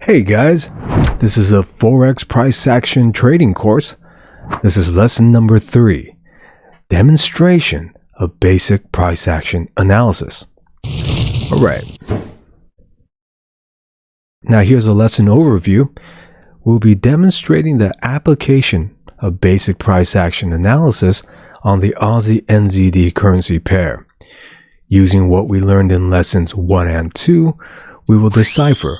Hey guys, this is a Forex price action trading course. This is lesson number 3, demonstration of basic price action analysis. Alright, now here's a lesson overview. We'll be demonstrating the application of basic price action analysis on the Aussie NZD currency pair. Using what we learned in lessons 1 and 2, we will decipher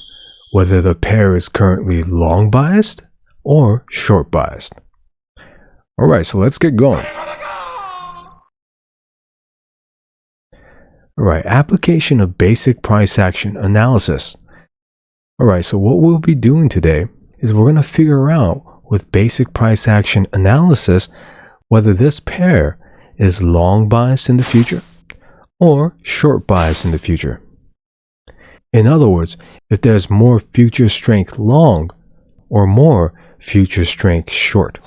whether the pair is currently long biased or short biased. Alright, so let's get going. Alright, application of basic price action analysis. Alright, so what we'll be doing today is we're going to figure out with basic price action analysis whether this pair is long biased in the future or short biased in the future. In other words, if there's more future strength long or more future strength short.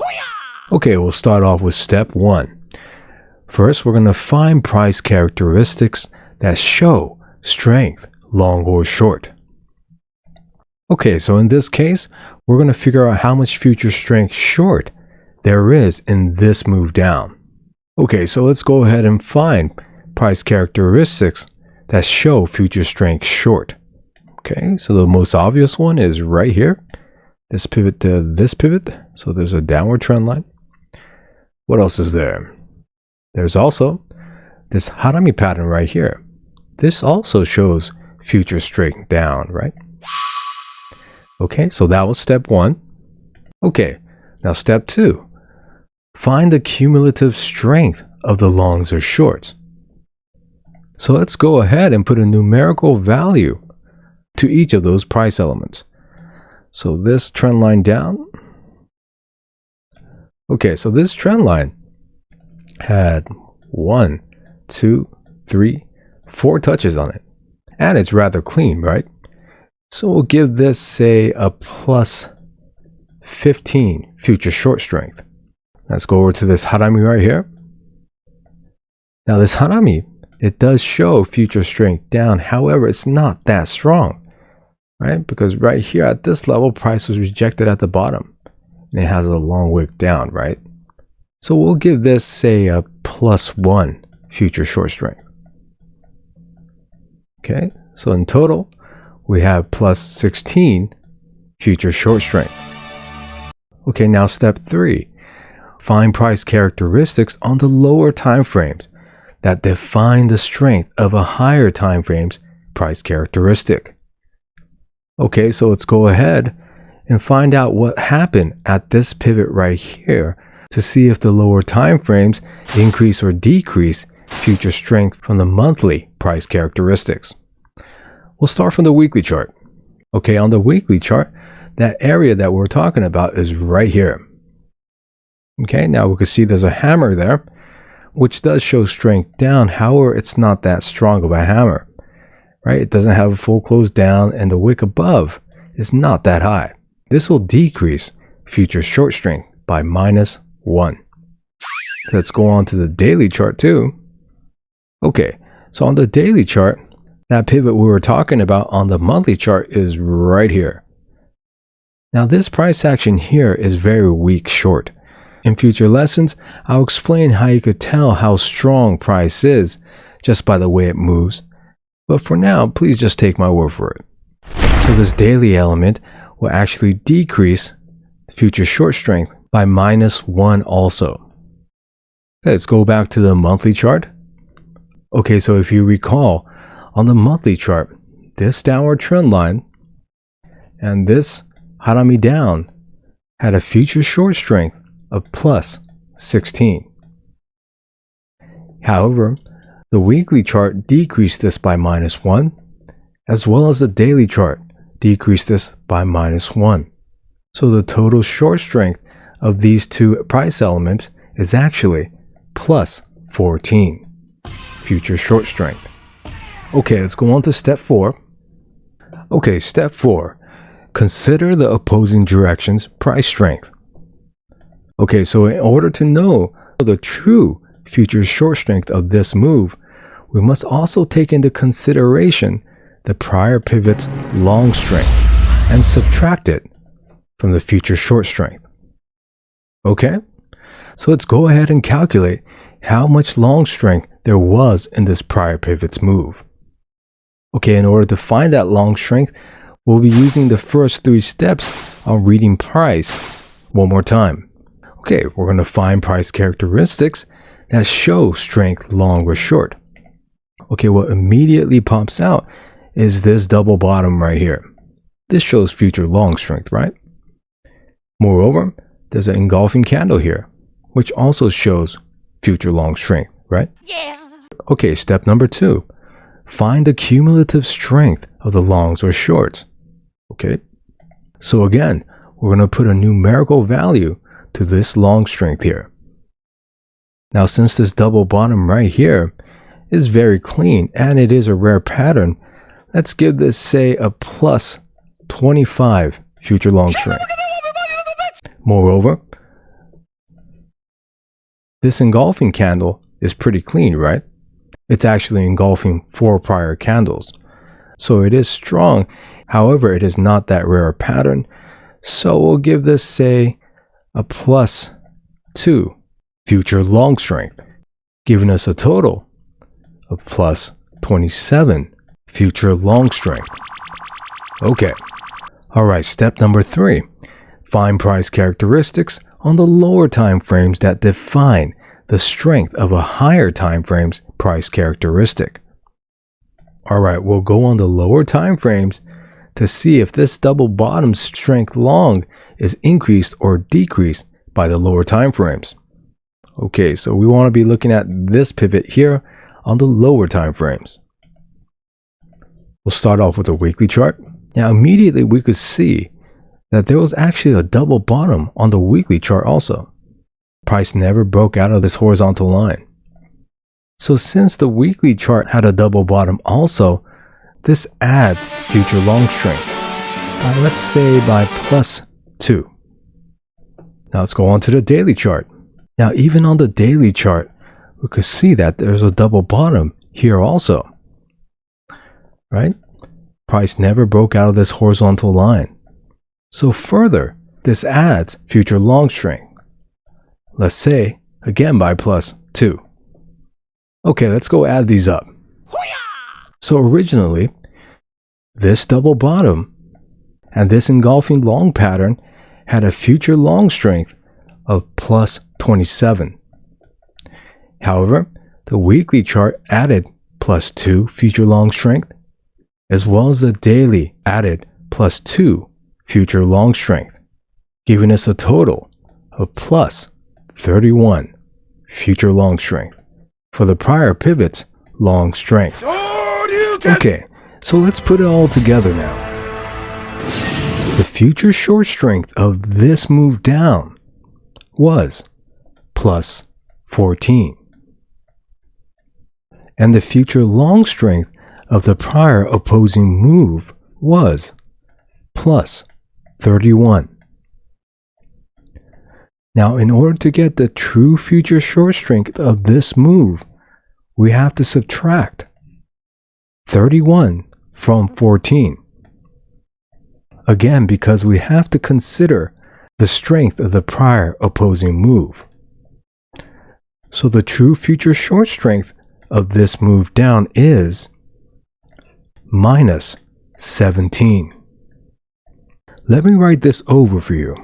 Okay, we'll start off with step 1. First, we're going to find price characteristics that show strength long or short. Okay, so in this case, we're going to figure out how much future strength short there is in this move down. Okay, so let's go ahead and find price characteristics that show future strength short. Okay, so the most obvious one is right here. This pivot to this pivot. So there's a downward trend line. What else is there? There's also this harami pattern right here. This also shows future strength down, right? Okay, so that was step 1. Okay, now step 2. Find the cumulative strength of the longs or shorts. So let's go ahead and put a numerical value to each of those price elements. So this trend line down. Okay, so this trend line had 1, 2, 3, 4 touches on it. And it's rather clean, right? So we'll give this, say, a plus 15 future short strength. Let's go over to this harami right here. Now this harami, it does show future strength down. However, it's not that strong. Right? Because right here at this level, price was rejected at the bottom. And it has a long wick down, right? So we'll give this, say, a plus 1 future short strength. Okay, so in total, we have plus 16 future short strength. Okay, now step 3. Find price characteristics on the lower time frames that define the strength of a higher time frame's price characteristic. Okay, so let's go ahead and find out what happened at this pivot right here to see if the lower time frames increase or decrease future strength from the monthly price characteristics. We'll start from the weekly chart. Okay, on the weekly chart, that area that we're talking about is right here. Okay, now we can see there's a hammer there, which does show strength down. However, it's not that strong of a hammer. Right? It doesn't have a full close down, and the wick above is not that high. This will decrease future short strength by minus 1. Let's go on to the daily chart too. Okay, so on the daily chart, that pivot we were talking about on the monthly chart is right here. Now this price action here is very weak short. In future lessons, I'll explain how you could tell how strong price is just by the way it moves. But for now, please just take my word for it. So this daily element will actually decrease future short strength by minus 1 also. Okay, let's go back to the monthly chart. Okay, so if you recall, on the monthly chart, this downward trend line and this harami down had a future short strength of plus 16. However, the weekly chart decreased this by minus 1, as well as the daily chart decreased this by minus 1. So the total short strength of these two price elements is actually plus 14 future short strength. Okay, let's go on to step 4. Okay, step 4. Consider the opposing direction's price strength. Okay, so in order to know the true future short strength of this move, we must also take into consideration the prior pivot's long strength. and subtract it from the future short strength. Okay, so let's go ahead and calculate how much long strength there was in this prior pivot's move. Okay, in order to find that long strength, we'll be using the first 3 steps on reading price one more time. Okay, we're going to find price characteristics that show strength long or short. Okay, what immediately pops out is this double bottom right here. This shows future long strength, right? Moreover, there's an engulfing candle here, which also shows future long strength, right? Yeah. Okay, step number 2. Find the cumulative strength of the longs or shorts. Okay, so again, we're going to put a numerical value to this long strength here. Now, since this double bottom right here is very clean and it is a rare pattern, let's give this, say, a plus 25 future long strength. Moreover, this engulfing candle is pretty clean, right? It's actually engulfing 4 prior candles. So it is strong. However, it is not that rare a pattern. So we'll give this, say, a plus 2 future long strength, giving us a total of plus 27 future long strength. Okay. All right, step number 3. Find price characteristics on the lower time frames that define the strength of a higher time frame's price characteristic. All right, we'll go on the lower time frames to see if this double bottom strength long is increased or decreased by the lower time frames. Okay, so we want to be looking at this pivot here on the lower time frames. We'll start off with a weekly chart. Now, immediately we could see that there was actually a double bottom on the weekly chart also. Price never broke out of this horizontal line. So since the weekly chart had a double bottom also, this adds future long strength. Let's say by plus 2. Now let's go on to the daily chart. Now even on the daily chart, we could see that there's a double bottom here also. Right? Price never broke out of this horizontal line. So further, this adds future long strength. Let's say, again by plus 2. Okay, let's go add these up. So originally, this double bottom and this engulfing long pattern had a future long strength of plus 27. However, the weekly chart added plus 2 future long strength, as well as the daily added plus 2 future long strength, giving us a total of plus 31 future long strength for the prior pivot's long strength. Okay, so let's put it all together now. The future short strength of this move down was plus 14. And the future long strength of the prior opposing move was plus 31. Now, in order to get the true future short strength of this move, we have to subtract 31 from 14. Again, because we have to consider the strength of the prior opposing move. So the true future short strength of this move down is minus 17. Let me write this over for you.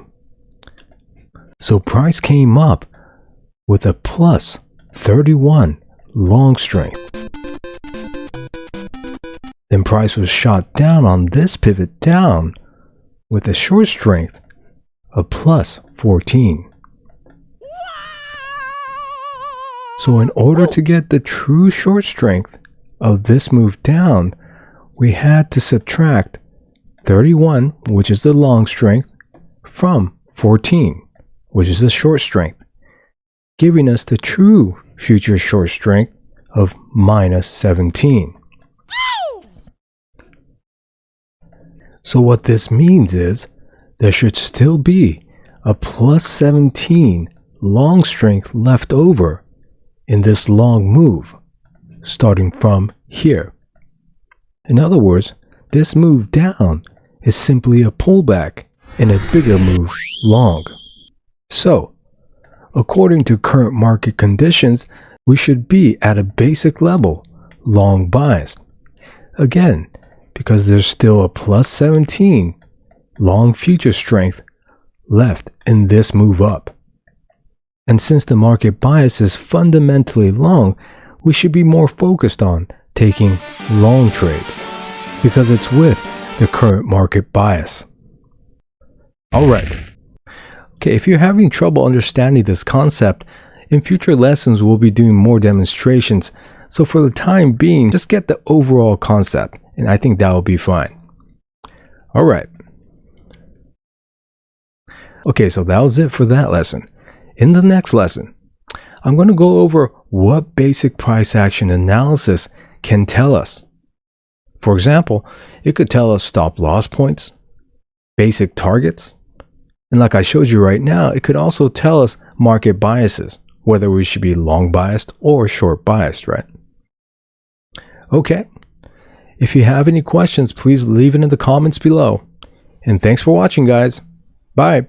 So price came up with a plus 31 long strength. Then price was shot down on this pivot down with a short strength of plus 14. So in order to get the true short strength of this move down, we had to subtract 31, which is the long strength, from 14, which is the short strength, giving us the true future short strength of minus 17. So what this means is there should still be a plus 17 long strength left over in this long move, starting from here. In other words, this move down is simply a pullback and a bigger move long. So, according to current market conditions, we should be at a basic level long biased. Again, because there's still a plus 17 long future strength left in this move up. And since the market bias is fundamentally long, we should be more focused on taking long trades because it's with the current market bias. Alright. Okay, if you're having trouble understanding this concept, in future lessons we'll be doing more demonstrations. So for the time being, just get the overall concept, and I think that will be fine. Alright. Okay, so that was it for that lesson. In the next lesson, I'm going to go over what basic price action analysis can tell us. For example, it could tell us stop loss points, basic targets, and like I showed you right now, it could also tell us market biases, whether we should be long biased or short biased, right? Okay. If you have any questions, please leave it in the comments below. And thanks for watching, guys. Bye.